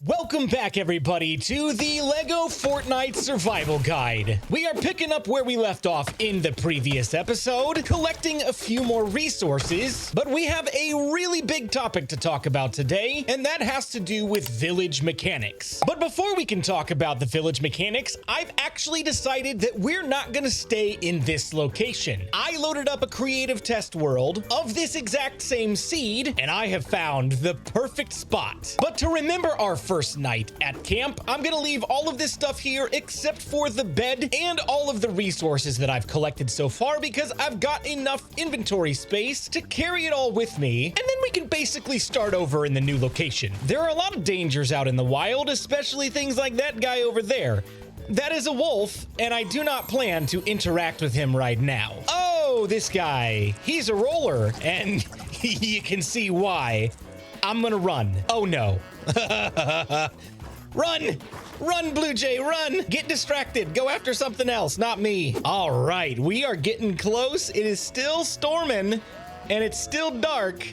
Welcome back, everybody, to the LEGO Fortnite Survival Guide. We are picking up where we left off in the previous episode, collecting a few more resources, but we have a really big topic to talk about today, and that has to do with village mechanics. But before we can talk about the village mechanics, I've actually decided that we're not going to stay in this location. I loaded up a creative test world of this exact same seed, and I have found the perfect spot. But to remember our first night at camp, I'm gonna leave all of this stuff here except for the bed and all of the resources that I've collected so far because I've got enough inventory space to carry it all with me, and then we can basically start over in the new location. There are a lot of dangers out in the wild, especially things like that guy over there. That is a wolf, and I do not plan to interact with him right now. Oh, this guy, he's a roller, and you can see why. I'm gonna run. Oh no. Run! Run, Blue Jay, run! Get distracted. Go after something else, not me. All right, we are getting close. It is still storming, and it's still dark,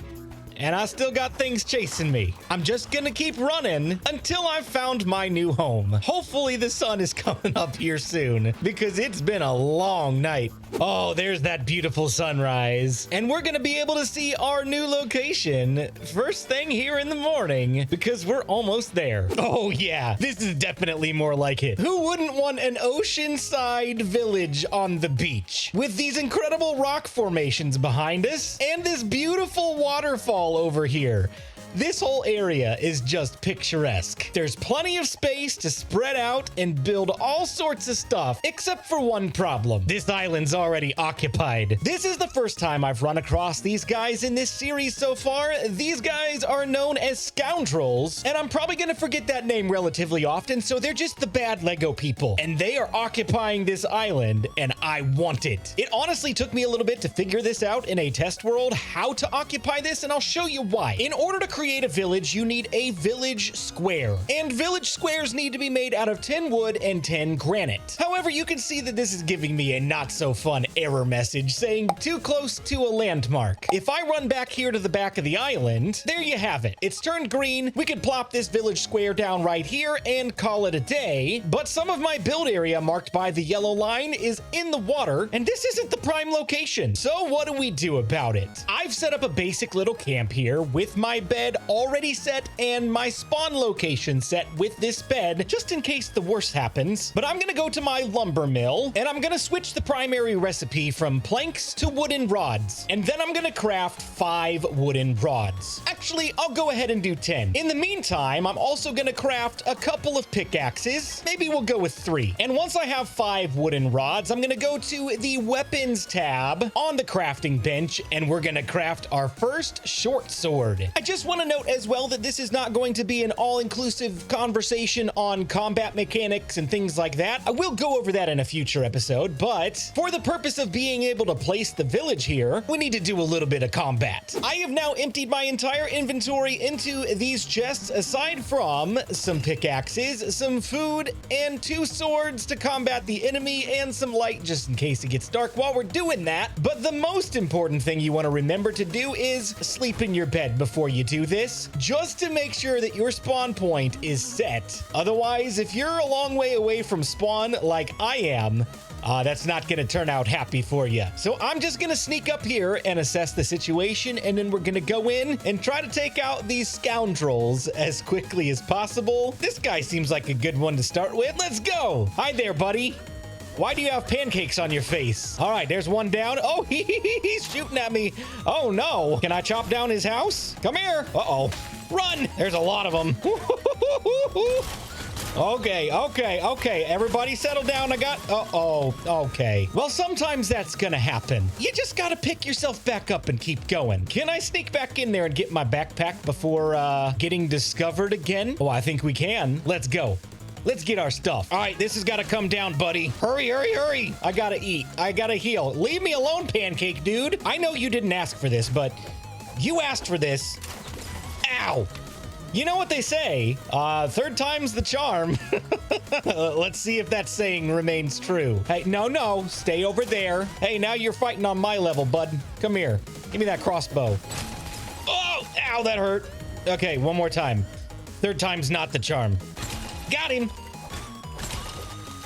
and I still got things chasing me. I'm just gonna keep running until I've found my new home. Hopefully the sun is coming up here soon because it's been a long night. Oh, there's that beautiful sunrise. And we're gonna be able to see our new location first thing here in the morning because we're almost there. Oh yeah, this is definitely more like it. Who wouldn't want an oceanside village on the beach with these incredible rock formations behind us and this beautiful waterfall over here? This whole area is just picturesque. There's plenty of space to spread out and build all sorts of stuff, except for one problem. This island's already occupied. This is the first time I've run across these guys in this series so far. These guys are known as scoundrels, and I'm probably gonna forget that name relatively often, so they're just the bad Lego people. And they are occupying this island, and I want it. It honestly took me a little bit to figure this out in a test world, how to occupy this, and I'll show you why. In order to create a village, you need a village square, and village squares need to be made out of 10 wood and 10 granite. However, you can see that this is giving me a not so fun error message saying too close to a landmark. If I run back here to the back of the island, there you have it. It's turned green. We could plop this village square down right here and call it a day, but some of my build area marked by the yellow line is in the water, and this isn't the prime location. So what do we do about it? I've set up a basic little camp here with my bed already set and my spawn location set with this bed just in case the worst happens. But I'm gonna go to my lumber mill and I'm gonna switch the primary recipe from planks to wooden rods, and then I'm gonna craft 5 wooden rods. Actually, I'll go ahead and do 10. In the meantime, I'm also gonna craft a couple of pickaxes. Maybe we'll go with 3. And once I have 5 wooden rods, I'm gonna go to the weapons tab on the crafting bench and we're gonna craft our first short sword. I just want to note as well that this is not going to be an all-inclusive conversation on combat mechanics and things like that. I will go over that in a future episode, but for the purpose of being able to place the village here, we need to do a little bit of combat. I have now emptied my entire inventory into these chests aside from some pickaxes, some food, and 2 swords to combat the enemy, and some light just in case it gets dark while we're doing that. But the most important thing you want to remember to do is sleep in your bed before you do this, just to make sure that your spawn point is set. Otherwise, if you're a long way away from spawn like I am, that's not gonna turn out happy for you. So I'm just gonna sneak up here and assess the situation, and then we're gonna go in and try to take out these scoundrels as quickly as possible. This guy seems like a good one to start with. Let's go. Hi there, buddy. Why do you have pancakes on your face? All right, there's one down. Oh, he's shooting at me. Oh no. Can I chop down his house? Come here. Uh-oh. Run. There's a lot of them. Okay. Everybody settle down. Okay. Well, sometimes that's gonna happen. You just gotta pick yourself back up and keep going. Can I sneak back in there and get my backpack before getting discovered again? Oh, I think we can. Let's go. Let's get our stuff. All right, this has got to come down, buddy. Hurry. I gotta eat. I gotta heal. Leave me alone, pancake dude. I know you didn't ask for this, but you asked for this. Ow. You know what they say, third time's the charm. Let's see if that saying remains true. Hey, no, stay over there. Hey, now you're fighting on my level, bud. Come here. Give me that crossbow. Oh, ow, that hurt. Okay, one more time. Third time's not the charm. Got him.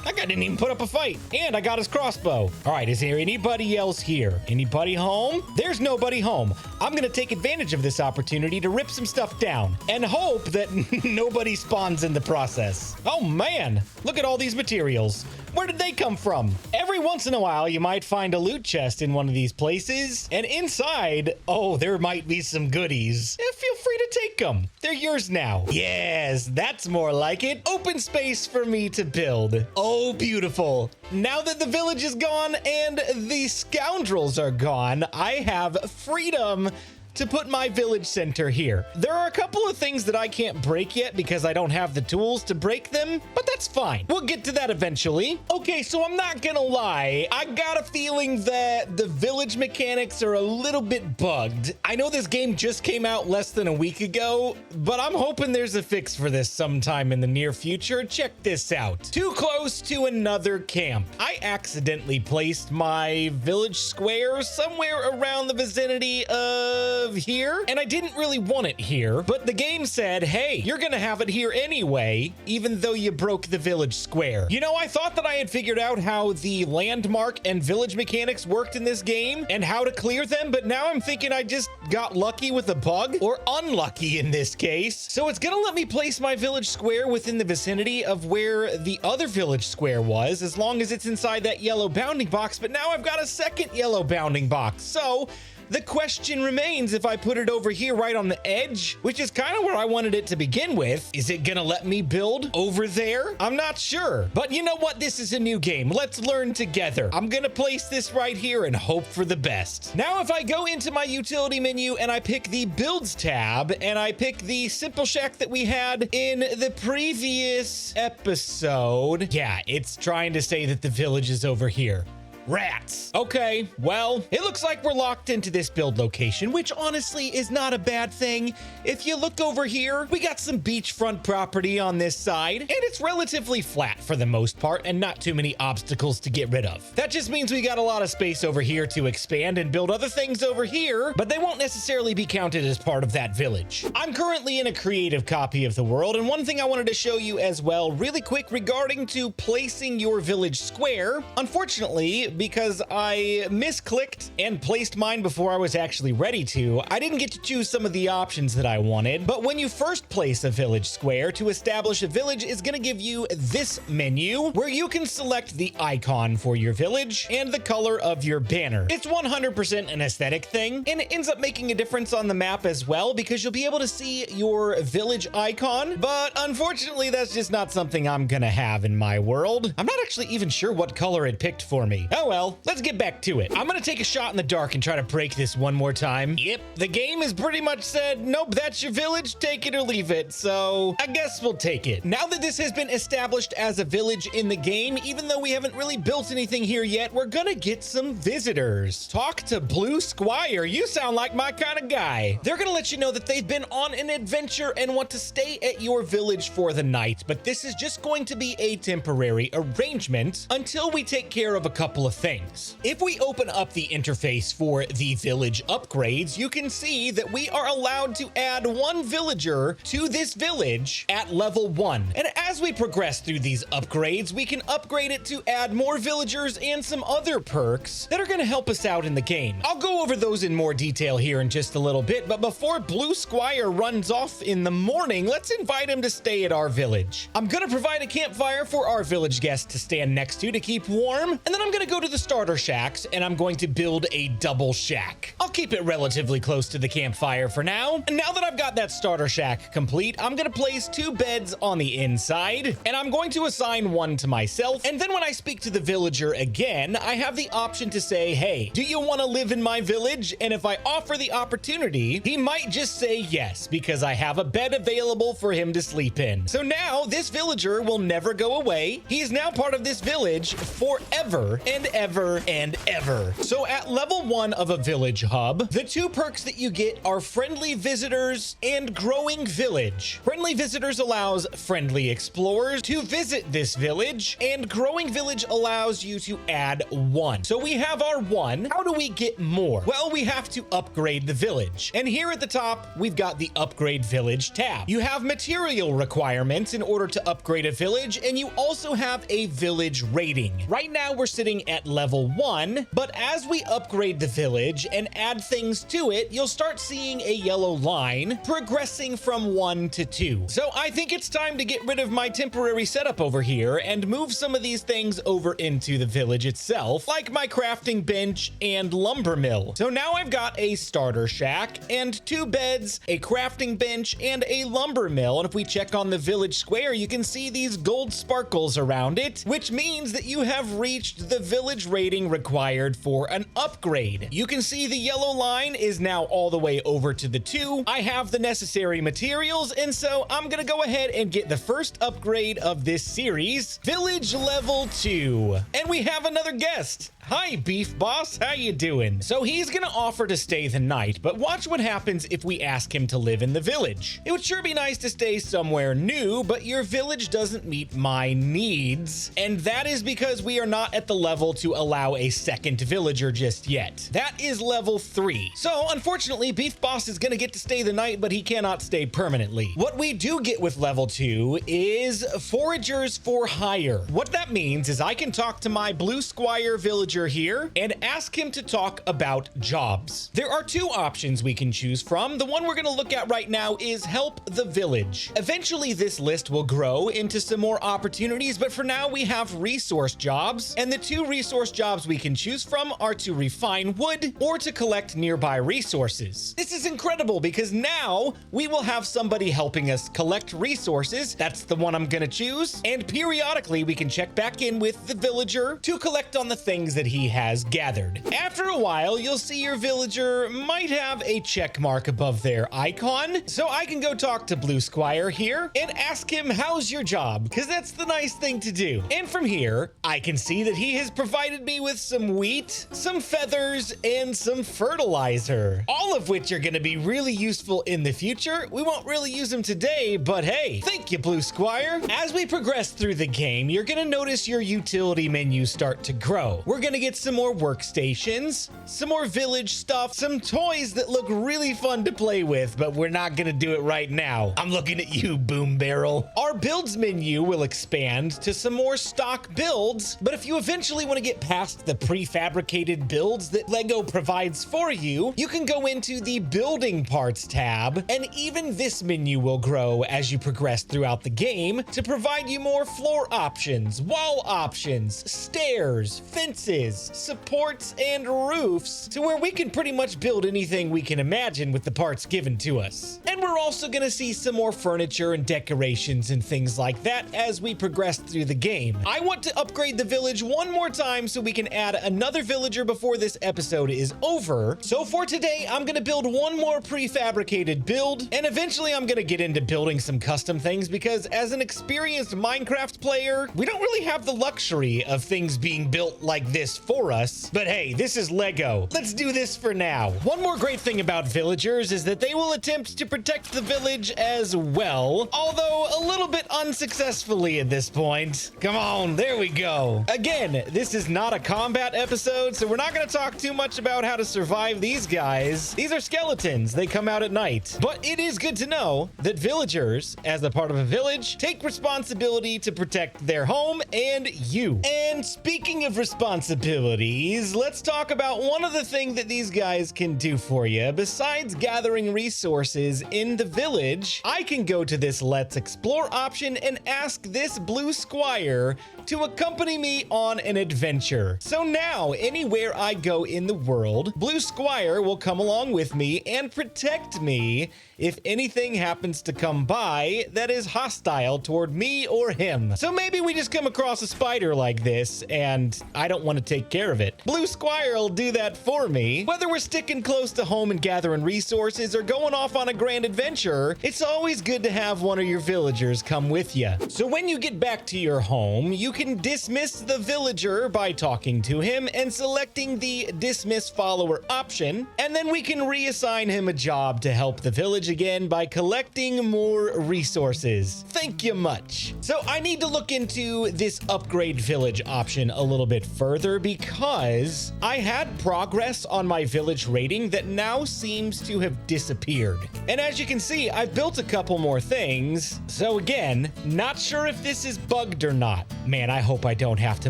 That guy didn't even put up a fight. And I got his crossbow. All right, is there anybody else here? Anybody home? There's nobody home. I'm gonna take advantage of this opportunity to rip some stuff down and hope that nobody spawns in the process. Oh man, look at all these materials. Where did they come from? Every once in a while, you might find a loot chest in one of these places, and inside, oh, there might be some goodies. Feel free to take them. They're yours now. Yes, that's more like it. Open space for me to build. Oh, beautiful. Now that the village is gone and the scoundrels are gone, I have freedom to put my village center here. There are a couple of things that I can't break yet because I don't have the tools to break them, but that's fine. We'll get to that eventually. Okay, so I'm not gonna lie. I got a feeling that the village mechanics are a little bit bugged. I know this game just came out less than a week ago, but I'm hoping there's a fix for this sometime in the near future. Check this out. Too close to another camp. I accidentally placed my village square somewhere around the vicinity of here, and I didn't really want it here, but the game said, hey, you're gonna have it here anyway, even though you broke the village square. You know, I thought that I had figured out how the landmark and village mechanics worked in this game and how to clear them, but now I'm thinking I just got lucky with a bug, or unlucky in this case. So it's gonna let me place my village square within the vicinity of where the other village square was, as long as it's inside that yellow bounding box, but now I've got a second yellow bounding box. So the question remains, if I put it over here right on the edge, which is kind of where I wanted it to begin with, is it gonna let me build over there? I'm not sure. But you know what? This is a new game. Let's learn together. I'm gonna place this right here and hope for the best. Now, if I go into my utility menu and I pick the builds tab and I pick the simple shack that we had in the previous episode, yeah, it's trying to say that the village is over here. Rats. Okay, well, it looks like we're locked into this build location, which honestly is not a bad thing. If you look over here, we got some beachfront property on this side, and it's relatively flat for the most part and not too many obstacles to get rid of. That just means we got a lot of space over here to expand and build other things over here, but they won't necessarily be counted as part of that village. I'm currently in a creative copy of the world, and one thing I wanted to show you as well really quick regarding to placing your village square. Unfortunately, because I misclicked and placed mine before I was actually ready to, I didn't get to choose some of the options that I wanted. But when you first place a village square, to establish a village is going to give you this menu where you can select the icon for your village and the color of your banner. It's 100% an aesthetic thing, and it ends up making a difference on the map as well because you'll be able to see your village icon. But unfortunately, that's just not something I'm gonna have in my world. I'm not actually even sure what color it picked for me. Oh well, let's get back to it. I'm gonna take a shot in the dark and try to break this one more time. Yep, the game has pretty much said, nope, that's your village, take it or leave it. So I guess we'll take it. Now that this has been established as a village in the game, even though we haven't really built anything here yet, we're gonna get some visitors. Talk to Blue Squire. You sound like my kind of guy. They're gonna let you know that they've been on an adventure and want to stay at your village for the night, but this is just going to be a temporary arrangement until we take care of a couple of things. If we open up the interface for the village upgrades, you can see that we are allowed to add one villager to this village at level 1. And as we progress through these upgrades, we can upgrade it to add more villagers and some other perks that are going to help us out in the game. I'll go over those in more detail here in just a little bit, but before Blue Squire runs off in the morning, let's invite him to stay at our village. I'm going to provide a campfire for our village guests to stand next to keep warm, and then I'm going to go to the starter shacks and I'm going to build a double shack. I'll keep it relatively close to the campfire for now. And now that I've got that starter shack complete, I'm going to place 2 beds on the inside, and I'm going to assign one to myself. And then when I speak to the villager again, I have the option to say, hey, do you want to live in my village? And if I offer the opportunity, he might just say yes, because I have a bed available for him to sleep in. So now this villager will never go away. He is now part of this village forever. And ever and ever. So at level 1 of a village hub, the 2 perks that you get are friendly visitors and growing village. Friendly visitors allows friendly explorers to visit this village, and growing village allows you to add 1. So we have our 1. How do we get more? Well, we have to upgrade the village. And here at the top, we've got the upgrade village tab. You have material requirements in order to upgrade a village, and you also have a village rating. Right now we're sitting at level 1, but as we upgrade the village and add things to it, you'll start seeing a yellow line progressing from 1 to 2. So I think it's time to get rid of my temporary setup over here and move some of these things over into the village itself, like my crafting bench and lumber mill. So now I've got a starter shack and 2 beds, a crafting bench, and a lumber mill. And if we check on the village square, you can see these gold sparkles around it, which means that you have reached the village rating required for an upgrade. You can see the yellow line is now all the way over to the 2. I have the necessary materials, and so I'm gonna go ahead and get the first upgrade of this series, village level 2. And we have another guest. Hi, Beef Boss, how you doing? So he's gonna offer to stay the night, but watch what happens if we ask him to live in the village. It would sure be nice to stay somewhere new, but your village doesn't meet my needs, and that is because we are not at the level to allow a second villager just yet. That is level 3. So unfortunately, Beef Boss is gonna get to stay the night, but he cannot stay permanently. What we do get with level 2 is foragers for hire. What that means is I can talk to my blue Squire villager here and ask him to talk about jobs. There are 2 options we can choose from. The one we're going to look at right now is help the village. Eventually this list will grow into some more opportunities, but for now we have resource jobs, and the 2 resource jobs we can choose from are to refine wood or to collect nearby resources. This is incredible because now we will have somebody helping us collect resources. That's the one I'm going to choose, and periodically we can check back in with the villager to collect on the things that he has gathered. After a while, you'll see your villager might have a check mark above their icon. So I can go talk to Blue Squire here and ask him, how's your job? Because that's the nice thing to do. And from here, I can see that he has provided me with some wheat, some feathers, and some fertilizer, all of which are going to be really useful in the future. We won't really use them today, but hey, thank you, Blue Squire. As we progress through the game, you're going to notice your utility menu start to grow. We're going to get some more workstations, some more village stuff, some toys that look really fun to play with, but we're not gonna do it right now. I'm looking at you, Boom Barrel. Our builds menu will expand to some more stock builds, but if you eventually want to get past the prefabricated builds that LEGO provides for you, you can go into the building parts tab, and even this menu will grow as you progress throughout the game to provide you more floor options, wall options, stairs, fences, supports, and roofs, to where we can pretty much build anything we can imagine with the parts given to us. And we're also going to see some more furniture and decorations and things like that as we progress through the game. I want to upgrade the village one more time so we can add another villager before this episode is over. So for today, I'm going to build one more prefabricated build, and eventually I'm going to get into building some custom things because as an experienced Minecraft player, we don't really have the luxury of things being built like this for us. But hey, this is LEGO. Let's do this for now. One more great thing about villagers is that they will attempt to protect the village as well, although a little bit unsuccessfully at this point. Come on, there we go. Again, this is not a combat episode, so we're not going to talk too much about how to survive these guys. These are skeletons. They come out at night. But it is good to know that villagers, as a part of a village, take responsibility to protect their home and you. And speaking of responsibilities, let's talk about one of the things that these guys can do for you. Besides gathering resources in the village, I can go to this Let's Explore option and ask this Blue Squire to accompany me on an adventure. So now, anywhere I go in the world, Blue Squire will come along with me and protect me if anything happens to come by that is hostile toward me or him. So maybe we just come across a spider like this and I don't want to take care of it. Blue Squire will do that for me. Whether we're sticking close to home and gathering resources or going off on a grand adventure, it's always good to have one of your villagers come with you. So when you get back to your home, you can dismiss the villager by talking to him and selecting the dismiss follower option, and then we can reassign him a job to help the village again by collecting more resources. Thank you much. So I need to look into this upgrade village option a little bit further because I had progress on my village rating that now seems to have disappeared. And as you can see, I've built a couple more things. So again, not sure if this is bugged or not. Man, I hope I don't have to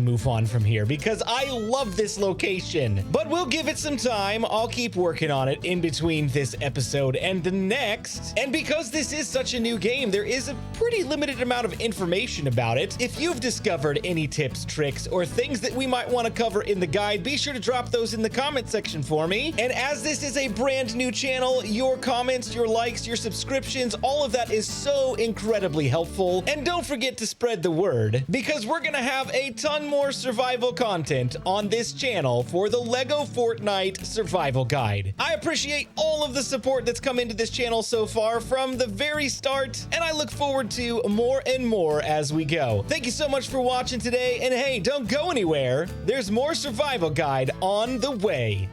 move on from here because I love this location. But we'll give it some time. I'll keep working on it in between this episode and the next. And because this is such a new game, there is a pretty limited amount of information about it. If you've discovered any tips, tricks, or things that we might want to cover in the guide, be sure to drop those in the comment section for me. And as this is a brand new channel, your comments, your likes, your subscriptions, all of that is so incredibly helpful. And don't forget to spread the word because we're gonna have a ton more survival content on this channel for the LEGO Fortnite Survival Guide. I appreciate all of the support that's come into this channel so far from the very start, and I look forward to more and more as we go. Thank you so much for watching today, and hey, don't go anywhere. There's more Survival Guide on the way.